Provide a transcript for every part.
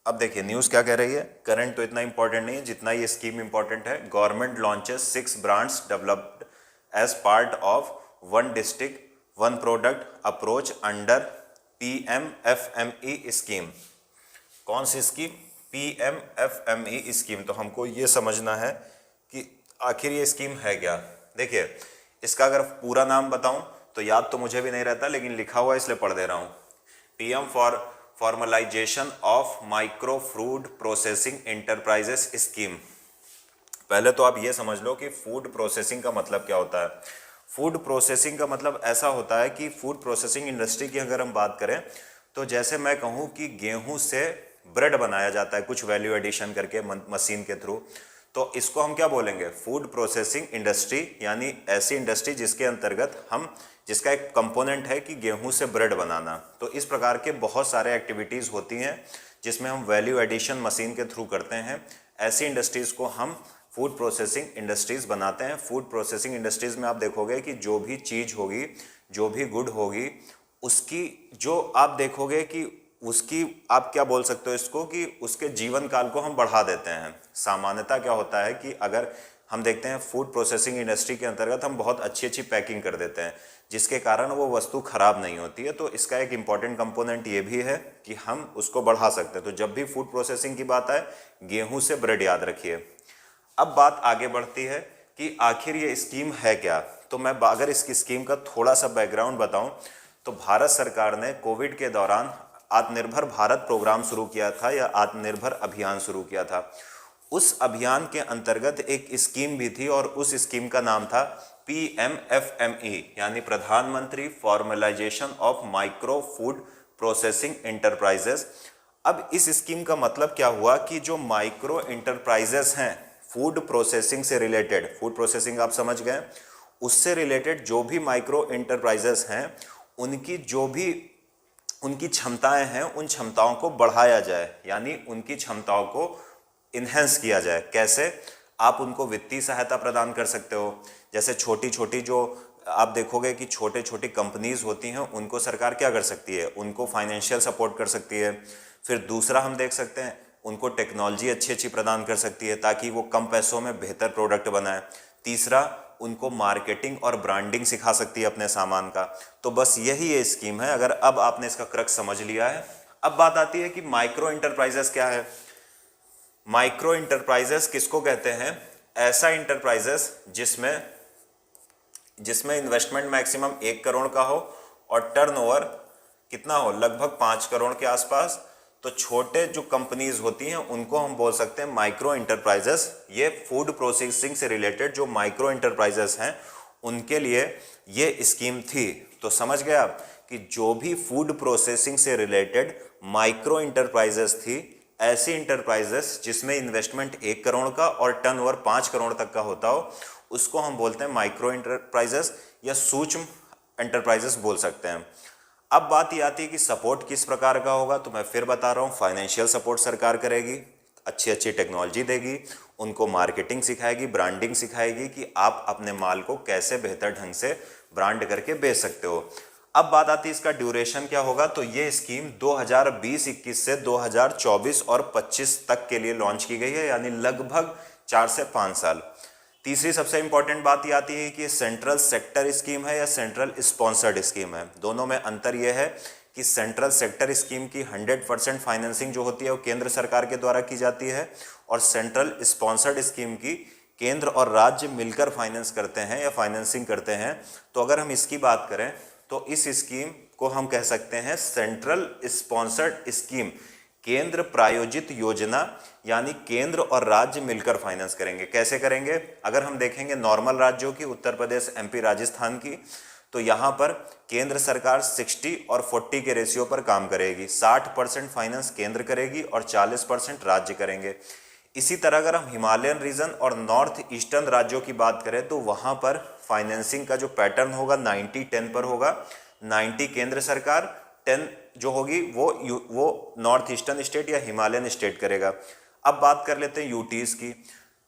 अब देखिए न्यूज़ क्या कह रही है। करंट तो इतना इंपॉर्टेंट नहीं है जितना ये स्कीम इंपॉर्टेंट है। Government launches 6 brands developed as part of one district one product approach under PMFME scheme. कौन सी स्कीम? PMFME scheme. तो हमको ये समझना है कि आखिर ये स्कीम है क्या। देखिए इसका अगर पूरा नाम बताऊं तो याद तो मुझे भी नहीं रहता, लेकिन लिखा हुआ इसलिए पढ़ दे रहा हूं। PM for formalisation of micro food processing enterprises scheme. पहले तो आप ये समझ लो कि फूड प्रोसेसिंग का मतलब क्या होता है। फूड प्रोसेसिंग का मतलब ऐसा होता है कि फूड प्रोसेसिंग इंडस्ट्री की अगर हम बात करें तो जैसे मैं कहूँ कि गेहूं से ब्रेड बनाया जाता है कुछ वैल्यू एडिशन करके मशीन के थ्रू, तो इसको हम क्या बोलेंगे? फूड प्रोसेसिंग इंडस्ट्री, यानी ऐसी इंडस्ट्री जिसके अंतर्गत जिसका एक कंपोनेंट है कि गेहूं से ब्रेड बनाना। तो इस प्रकार के बहुत सारे एक्टिविटीज़ होती हैं जिसमें हम वैल्यू एडिशन मशीन के थ्रू करते हैं। ऐसी इंडस्ट्रीज़ को हम फूड प्रोसेसिंग इंडस्ट्रीज़ बनाते हैं। फूड प्रोसेसिंग इंडस्ट्रीज़ में आप देखोगे कि जो भी चीज़ होगी, जो भी गुड होगी, उसकी जो आप देखोगे कि उसकी आप क्या बोल सकते हो इसको कि उसके जीवन काल को हम बढ़ा देते हैं। सामान्यतः क्या होता है कि अगर हम देखते हैं फूड प्रोसेसिंग इंडस्ट्री के अंतर्गत हम बहुत अच्छी अच्छी पैकिंग कर देते हैं जिसके कारण वो वस्तु खराब नहीं होती है। तो इसका एक इम्पॉर्टेंट कंपोनेंट ये भी है कि हम उसको बढ़ा सकते हैं। तो जब भी फूड प्रोसेसिंग की बात आए, गेहूं से ब्रेड याद रखिए। अब बात आगे बढ़ती है कि आखिर ये स्कीम है क्या। तो मैं अगर इसकी स्कीम का थोड़ा सा बैकग्राउंड बताऊं तो भारत सरकार ने कोविड के दौरान आत्मनिर्भर भारत प्रोग्राम शुरू किया था या आत्मनिर्भर अभियान शुरू किया था। उस अभियान के अंतर्गत एक स्कीम भी थी और उस स्कीम का नाम था PMFME, यानी प्रधानमंत्री formalisation of micro food processing enterprises. अब इस स्कीम का मतलब क्या हुआ कि जो माइक्रो एंटरप्राइजेस हैं फूड प्रोसेसिंग से रिलेटेड, फूड प्रोसेसिंग आप समझ गए, उससे रिलेटेड जो भी माइक्रो एंटरप्राइजेस हैं उनकी जो भी उनकी क्षमताएं हैं उन क्षमताओं को बढ़ाया जाए, यानी उनकी क्षमताओं को इन्हेंस किया जाए। कैसे? आप उनको वित्तीय सहायता प्रदान कर सकते हो। जैसे छोटी छोटी जो आप देखोगे कि छोटे छोटी कंपनीज होती हैं उनको सरकार क्या कर सकती है? उनको फाइनेंशियल सपोर्ट कर सकती है। फिर दूसरा हम देख सकते हैं उनको टेक्नोलॉजी अच्छी अच्छी प्रदान कर सकती है ताकि वो कम पैसों में बेहतर प्रोडक्ट बनाए। तीसरा, उनको मार्केटिंग और ब्रांडिंग सिखा सकती है अपने सामान का। तो बस यही ये स्कीम है। अगर अब आपने इसका क्रक्स समझ लिया है, अब बात आती है कि माइक्रो इंटरप्राइजेस क्या है। माइक्रो इंटरप्राइजेस किसको कहते हैं? ऐसा इंटरप्राइजेस जिसमें इन्वेस्टमेंट मैक्सिमम 1 करोड़ का हो और टर्नओवर कितना हो? लगभग 5 करोड़ के आसपास। तो छोटे जो कंपनीज होती हैं उनको हम बोल सकते हैं माइक्रो इंटरप्राइजेस। ये फूड प्रोसेसिंग से रिलेटेड जो माइक्रो इंटरप्राइजेस हैं उनके लिए ये स्कीम थी। तो समझ गए आप कि जो भी फूड प्रोसेसिंग से रिलेटेड माइक्रो इंटरप्राइजेस थी, ऐसी इंटरप्राइजेस जिसमें इन्वेस्टमेंट 1 करोड़ का और टर्नओवर 5 करोड़ तक का होता हो, उसको हम बोलते हैं माइक्रो इंटरप्राइजेस या सूक्ष्म एंटरप्राइजेस बोल सकते हैं। अब बात ये आती है कि सपोर्ट किस प्रकार का होगा। तो मैं फिर बता रहा हूँ, फाइनेंशियल सपोर्ट सरकार करेगी, अच्छी अच्छी टेक्नोलॉजी देगी, उनको मार्केटिंग सिखाएगी, ब्रांडिंग सिखाएगी कि आप अपने माल को कैसे बेहतर ढंग से ब्रांड करके बेच सकते हो। अब बात आती है इसका ड्यूरेशन क्या होगा। तो ये स्कीम 2020-21 से 2024 और 25 तक के लिए लॉन्च की गई है, यानी लगभग 4 से 5 साल। तीसरी सबसे इंपॉर्टेंट बात ये आती है कि सेंट्रल सेक्टर स्कीम है या सेंट्रल स्पॉन्सर्ड स्कीम है। दोनों में अंतर यह है कि सेंट्रल सेक्टर स्कीम की 100% फाइनेंसिंग जो होती है वो केंद्र सरकार के द्वारा की जाती है और सेंट्रल स्पॉन्सर्ड स्कीम की केंद्र और राज्य मिलकर फाइनेंस करते हैं या फाइनेंसिंग करते हैं। तो अगर हम इसकी बात करें तो इस स्कीम को हम कह सकते हैं सेंट्रल स्पॉन्सर्ड स्कीम, केंद्र प्रायोजित योजना, यानी केंद्र और राज्य मिलकर फाइनेंस करेंगे। कैसे करेंगे? अगर हम देखेंगे नॉर्मल राज्यों की, उत्तर प्रदेश, MP, राजस्थान की, तो यहाँ पर केंद्र सरकार 60 और 40 के रेशियो पर काम करेगी। 60% फाइनेंस केंद्र करेगी और 40% राज्य करेंगे। इसी तरह अगर हम हिमालयन रीजन और नॉर्थ ईस्टर्न राज्यों की बात करें तो वहाँ पर फाइनेंसिंग का जो पैटर्न होगा 90-10 पर होगा। 90 केंद्र सरकार, 10 जो होगी वो नॉर्थ ईस्टर्न स्टेट या हिमालयन स्टेट करेगा। अब बात कर लेते हैं यूटीज की।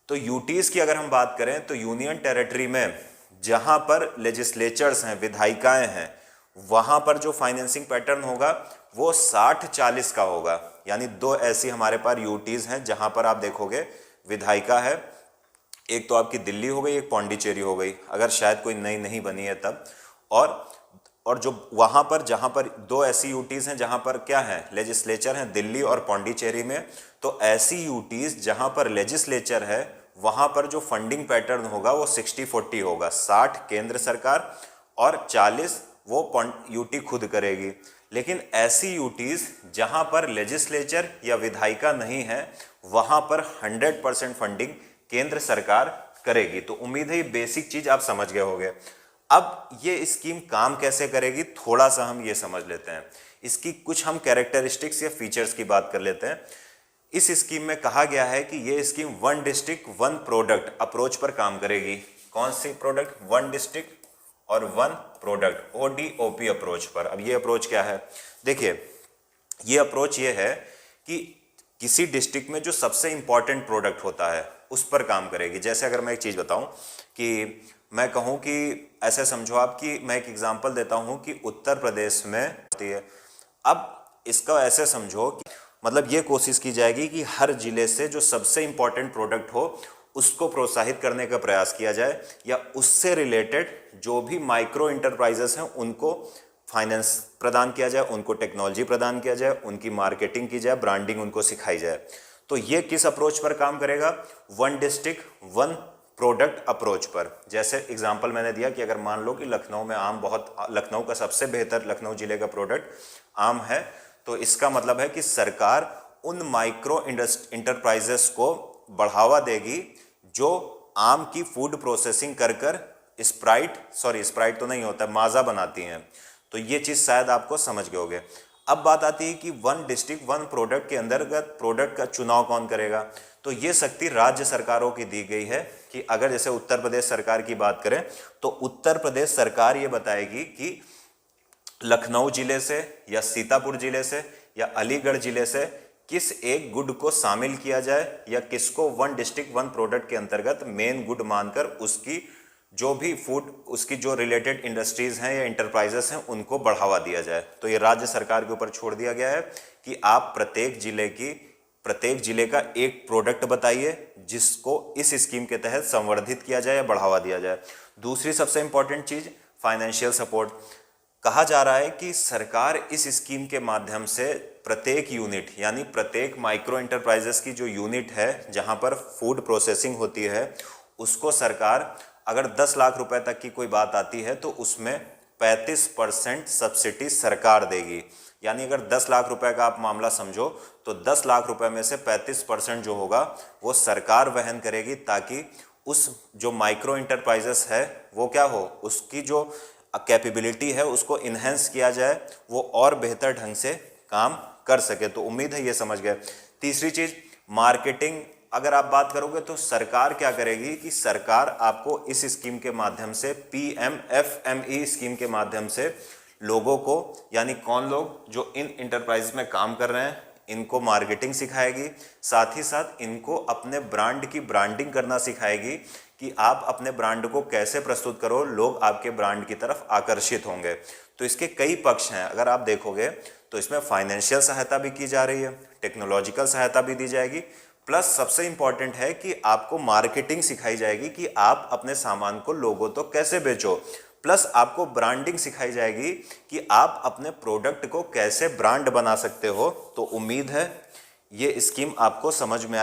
तो यूटीज की अगर हम बात करें तो यूनियन टेरिटरी में जहां पर लेजिस्लेचर्स हैं, विधायिकाएं हैं, वहां पर जो फाइनेंसिंग पैटर्न होगा वो 60-40 का होगा। यानी 2 ऐसी हमारे पास यूटीज हैं जहां पर आप देखोगे विधायिका है, एक तो आपकी दिल्ली हो गई, एक पौंडीचेरी हो गई, अगर शायद कोई नई नहीं बनी है तब। और जो वहां पर जहां पर 2 ऐसी यूटीज हैं जहां पर क्या है, लेजिस्लेचर है, दिल्ली और पौंडीचेरी में। तो ऐसी यूटीज जहां पर लेजिस्लेचर है वहां पर जो फंडिंग पैटर्न होगा वो 60-40 होगा, 60 केंद्र सरकार और 40 वो यूटी खुद करेगी। लेकिन ऐसी यूटीज जहां पर लेजिस्लेचर या विधायिका नहीं है वहां पर 100% फंडिंग केंद्र सरकार करेगी। तो उम्मीद है ये बेसिक चीज आप समझ गए होंगे। अब ये स्कीम काम कैसे करेगी थोड़ा सा हम ये समझ लेते हैं। इसकी कुछ हम कैरेक्टरिस्टिक्स या फीचर्स की बात कर लेते हैं। इस स्कीम में कहा गया है कि ये स्कीम 1 डिस्ट्रिक्ट 1 प्रोडक्ट अप्रोच पर काम करेगी। कौन सी प्रोडक्ट? 1 डिस्ट्रिक्ट और 1 प्रोडक्ट, ODOP अप्रोच पर। अब ये अप्रोच क्या है? देखिए, ये अप्रोच ये है कि किसी डिस्ट्रिक्ट में जो सबसे इंपॉर्टेंट प्रोडक्ट होता है उस पर काम करेगी। जैसे अगर मैं एक चीज़ बताऊं कि मैं कहूं कि ऐसे समझो आप कि मैं एक एग्जांपल देता हूं कि उत्तर प्रदेश में होती है। अब इसका ऐसे समझो कि मतलब ये कोशिश की जाएगी कि हर जिले से जो सबसे इंपॉर्टेंट प्रोडक्ट हो उसको प्रोत्साहित करने का प्रयास किया जाए, या उससे रिलेटेड जो भी माइक्रो इंटरप्राइजेस हैं उनको फाइनेंस प्रदान किया जाए, उनको टेक्नोलॉजी प्रदान किया जाए, उनकी मार्केटिंग की जाए, ब्रांडिंग उनको सिखाई जाए। तो ये किस अप्रोच पर काम करेगा? 1 डिस्ट्रिक्ट 1 प्रोडक्ट अप्रोच पर। जैसे एग्जांपल मैंने दिया कि अगर मान लो कि लखनऊ में आम बहुत, लखनऊ का सबसे बेहतर, लखनऊ जिले का प्रोडक्ट आम है, तो इसका मतलब है कि सरकार उन माइक्रो इंटरप्राइजेस को बढ़ावा देगी जो आम की फूड प्रोसेसिंग कर कर स्प्राइट तो नहीं होता, माजा बनाती हैं। तो ये चीज़ शायद आपको समझ गए होगे। अब बात आती है कि 1 डिस्ट्रिक्ट 1 प्रोडक्ट के अंतर्गत प्रोडक्ट का चुनाव कौन करेगा? तो ये शक्ति राज्य सरकारों की दी गई है कि अगर जैसे उत्तर प्रदेश सरकार की बात करें तो उत्तर प्रदेश सरकार ये बताएगी कि लखनऊ जिले से या सीतापुर जिले से या अलीगढ़ जिले से किस एक गुड को शामिल किया जाए, या किसको 1 डिस्ट्रिक्ट 1 प्रोडक्ट के अंतर्गत मेन गुड मानकर उसकी जो भी फूड, उसकी जो रिलेटेड इंडस्ट्रीज हैं या इंटरप्राइजेस हैं उनको बढ़ावा दिया जाए। तो ये राज्य सरकार के ऊपर छोड़ दिया गया है कि आप प्रत्येक जिले का एक प्रोडक्ट बताइए जिसको इस स्कीम के तहत संवर्धित किया जाए या बढ़ावा दिया जाए। दूसरी सबसे इंपॉर्टेंट चीज, फाइनेंशियल सपोर्ट। कहा जा रहा है कि सरकार इस स्कीम के माध्यम से प्रत्येक यूनिट, यानी प्रत्येक माइक्रो इंटरप्राइजेस की जो यूनिट है जहां पर फूड प्रोसेसिंग होती है, उसको सरकार, अगर 10 लाख रुपए तक की कोई बात आती है तो उसमें 35% सब्सिडी सरकार देगी। यानी अगर 10 लाख रुपए का आप मामला समझो तो 10 लाख रुपए में से 35% जो होगा वो सरकार वहन करेगी, ताकि उस जो माइक्रो इंटरप्राइजेस है वो क्या हो, उसकी जो कैपेबिलिटी है उसको इन्हेंस किया जाए, वो और बेहतर ढंग से काम कर सके। तो उम्मीद है ये समझ गए। तीसरी चीज, मार्केटिंग। अगर आप बात करोगे तो सरकार क्या करेगी कि सरकार आपको इस स्कीम के माध्यम से, PMFME स्कीम के माध्यम से लोगों को, यानी कौन लोग जो इन इंटरप्राइज में काम कर रहे हैं, इनको मार्केटिंग सिखाएगी, साथ ही साथ इनको अपने ब्रांड की ब्रांडिंग करना सिखाएगी कि आप अपने ब्रांड को कैसे प्रस्तुत करो, लोग आपके ब्रांड की तरफ आकर्षित होंगे। तो इसके कई पक्ष हैं। अगर आप देखोगे तो इसमें फाइनेंशियल सहायता भी की जा रही है, टेक्नोलॉजिकल सहायता भी दी जाएगी, प्लस सबसे इंपॉर्टेंट है कि आपको मार्केटिंग सिखाई जाएगी कि आप अपने सामान को लोगों तो कैसे बेचो, प्लस आपको ब्रांडिंग सिखाई जाएगी कि आप अपने प्रोडक्ट को कैसे ब्रांड बना सकते हो। तो उम्मीद है ये स्कीम आपको समझ में